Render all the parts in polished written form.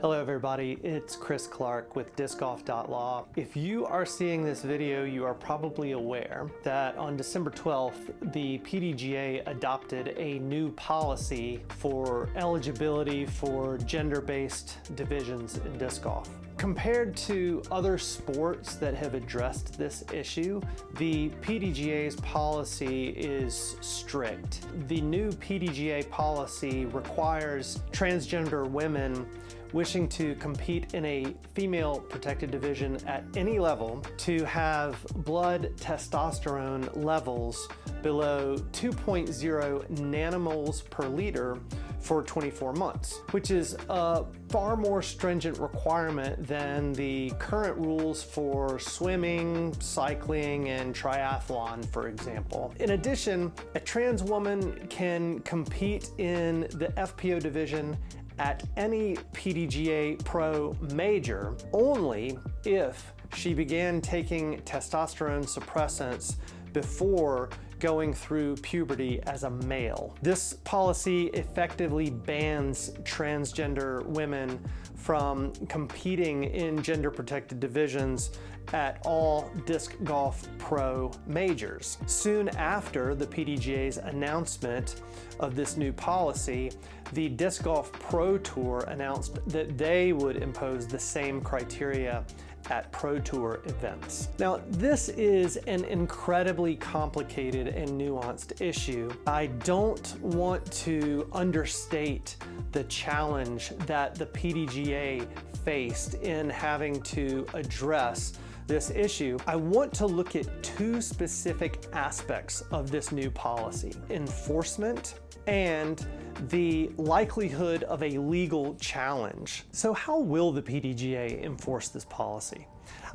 Hello everybody, it's Chris Clark with discgolf.law. If you are seeing this video, you are probably aware that on December 12th, the PDGA adopted a new policy for eligibility for gender-based divisions in disc golf. Compared to other sports that have addressed this issue, the PDGA's policy is strict. The new PDGA policy requires transgender women wishing to compete in a female protected division at any level to have blood testosterone levels below 2.0 nanomoles per liter for 24 months, which is a far more stringent requirement than the current rules for swimming, cycling, and triathlon, for example. In addition, a trans woman can compete in the FPO division at any PDGA Pro major only if she began taking testosterone suppressants before going through puberty as a male. This policy effectively bans transgender women from competing in gender-protected divisions at all disc golf pro majors. Soon after the PDGA's announcement of this new policy, the Disc Golf Pro Tour announced that they would impose the same criteria at Pro Tour events. Now, this is an incredibly complicated and nuanced issue. I don't want to understate the challenge that the PDGA faced in having to address this issue. I want to look at two specific aspects of this new policy: enforcement and the likelihood of a legal challenge. So how will the PDGA enforce this policy?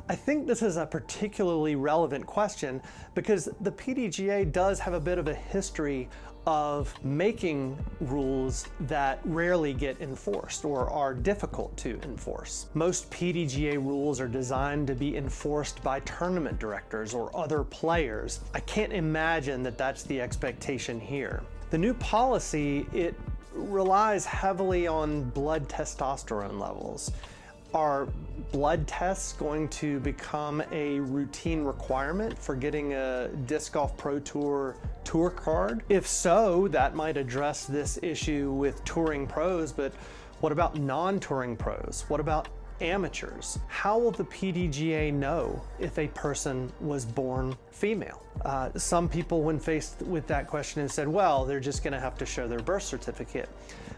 I think this is a particularly relevant question because the PDGA does have a bit of a history of making rules that rarely get enforced or are difficult to enforce. Most PDGA rules are designed to be enforced by tournament directors or other players. I can't imagine that that's the expectation here. The new policy, it relies heavily on blood testosterone levels. Are blood tests going to become a routine requirement for getting a Disc Golf Pro Tour tour card? If so, that might address this issue with touring pros, but what about non-touring pros? What about amateurs? How will the PDGA know if a person was born female? Some people, when faced with that question, have said, well, they're just gonna have to show their birth certificate.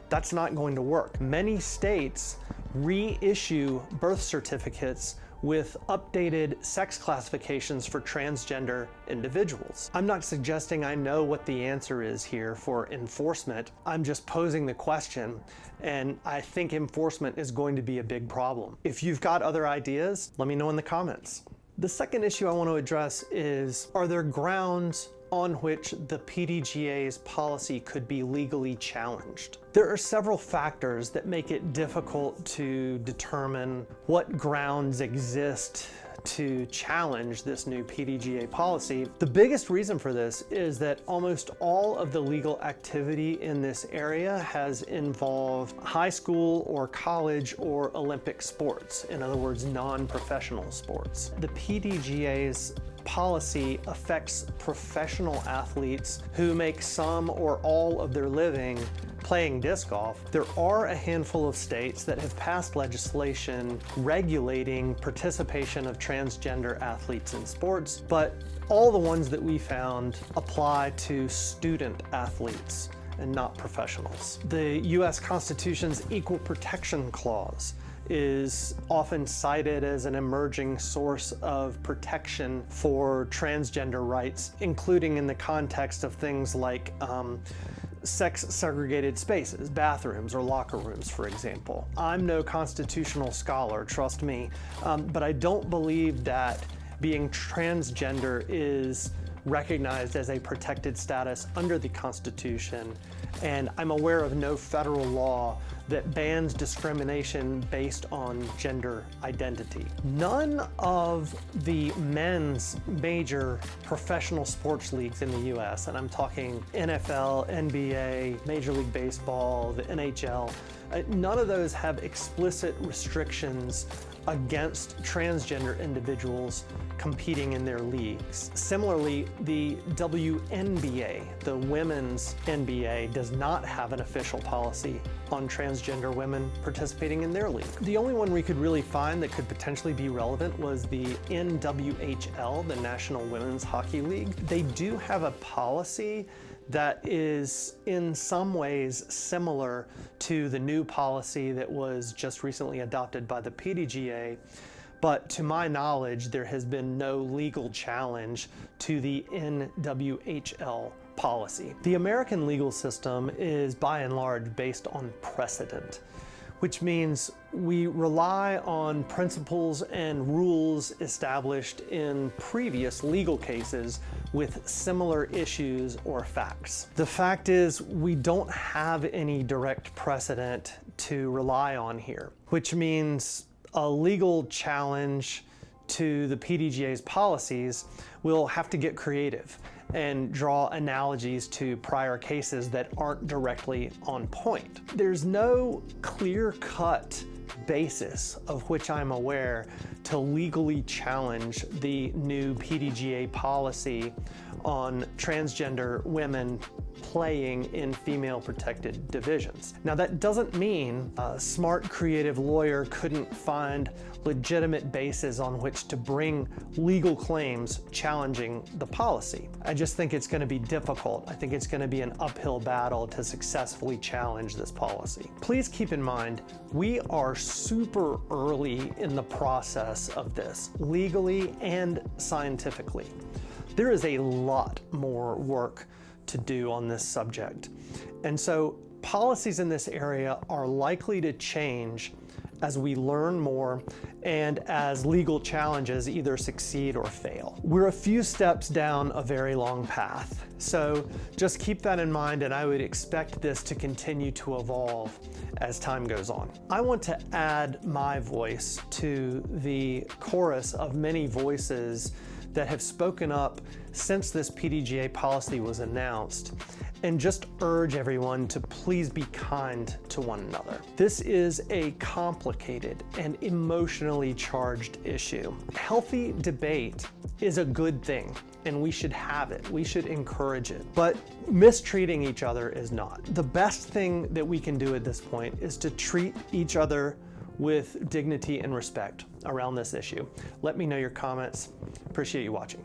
That's not going to work. Many states reissue birth certificates with updated sex classifications for transgender individuals. I'm not suggesting I know what the answer is here for enforcement. I'm just posing the question, and I think enforcement is going to be a big problem. If you've got other ideas, let me know in the comments. The second issue I want to address is, are there grounds on which the PDGA's policy could be legally challenged? There are several factors that make it difficult to determine what grounds exist to challenge this new PDGA policy. The biggest reason for this is that almost all of the legal activity in this area has involved high school or college or Olympic sports, in other words, non-professional sports. The PDGA's policy affects professional athletes who make some or all of their living playing disc golf. There are a handful of states that have passed legislation regulating participation of transgender athletes in sports, but all the ones that we found apply to student athletes and not professionals. The US Constitution's Equal Protection Clause is often cited as an emerging source of protection for transgender rights, including in the context of things like sex-segregated spaces, bathrooms or locker rooms, for example. I'm no constitutional scholar, trust me, but I don't believe that being transgender is recognized as a protected status under the Constitution, and I'm aware of no federal law that bans discrimination based on gender identity. None of the men's major professional sports leagues in the US, and I'm talking NFL, NBA, Major League Baseball, the NHL, none of those have explicit restrictions against transgender individuals competing in their leagues. Similarly, the WNBA, the women's NBA, does not have an official policy on transgender women participating in their league. The only one we could really find that could potentially be relevant was the NWHL, the National Women's Hockey League. They do have a policy that is in some ways similar to the new policy that was just recently adopted by the PDGA, but to my knowledge, there has been no legal challenge to the NWHL policy. The American legal system is by and large based on precedent, which means we rely on principles and rules established in previous legal cases with similar issues or facts. The fact is, we don't have any direct precedent to rely on here, which means a legal challenge to the PDGA's policies will have to get creative and draw analogies to prior cases that aren't directly on point. There's no clear-cut basis of which I'm aware to legally challenge the new PDGA policy on transgender women playing in female protected divisions. Now, that doesn't mean a smart, creative lawyer couldn't find legitimate bases on which to bring legal claims challenging the policy. I just think it's going to be difficult. I think it's going to be an uphill battle to successfully challenge this policy. Please keep in mind, we are super early in the process of this, legally and scientifically. There is a lot more work to do on this subject. And so policies in this area are likely to change as we learn more and as legal challenges either succeed or fail. We're a few steps down a very long path. So just keep that in mind, and I would expect this to continue to evolve as time goes on. I want to add my voice to the chorus of many voices that have spoken up since this PDGA policy was announced, and just urge everyone to please be kind to one another. This is a complicated and emotionally charged issue. Healthy debate is a good thing, and we should have it. We should encourage it. But mistreating each other is not. The best thing that we can do at this point is to treat each other with dignity and respect around this issue. Let me know your comments. Appreciate you watching.